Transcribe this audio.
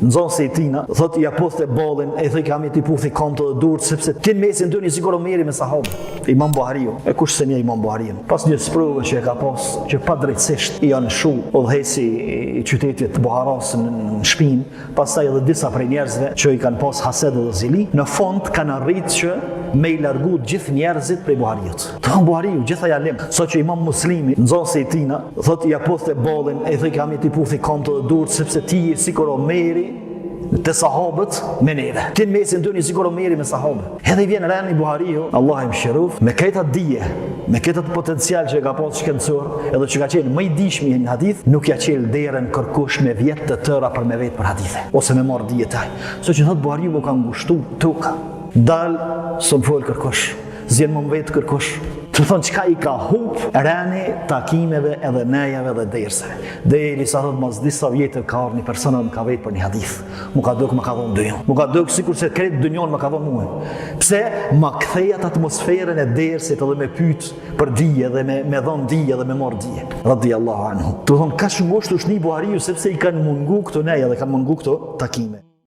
nxon se i tina, thot ja puthte ballin, e thoi kam ti puthi konto dhe durt sepse tin mesin dëni sikur Omeri me sahabë. Imam Buhariu, e kush se një Imam Buhariu. Pas një sprovë që e ka pas, që pa drejtësisht i janë shu udhëheci i qytetit Buharas në shpinë, pastaj edhe disa prej njerëzve që i kanë pas hased dhe zili, në fund kanë arritë që me i largu gjithë njerëzit prej Buhariut. Të Imam Buhariu, gjitha jalim, so që Imam Muslimi, nxon se i tina, thot ja puthte ballin, e thoi kam ti puthi konto dhe durt sepse ti je sikur Omeri të sahabët me neve. Ti në mesin dëni sikur Omeri me sahabët. Edhe i vjen rani Buhariu, Allah i mëshiruf, me këta dije, me këtë potencial që e ka pas shkencor, edhe që ka qenë më i dishmi në hadith, nuk ja qel derën kërkush me vjet të tëra për me vetë për hadithe, ose me marr dije taj. So që thot Buhariu më ka ngushtu toka. Dal, së më folë kërkush, zjen më vetë kërkush. Të thonë qka i ka hup rani takimeve edhe nejave dhe dersave. Deri sa thot mas disa vjetër ka arë një persona më ka vetë për një hadith. Mu ka dëkë më ka dhonë dënjon. Mu ka dëkë sikur se kretë dënjon më ka dhonë muën. Pse? Ma ktheja të atmosferën e dersit edhe me pytë për dije dhe me dhonë dije dhe me marë dije. Radiallahu anhu. Të thonë ka shumë ngushtë është një Buhariu sepse i kanë mungu këto neja dhe kanë mungu këto takime.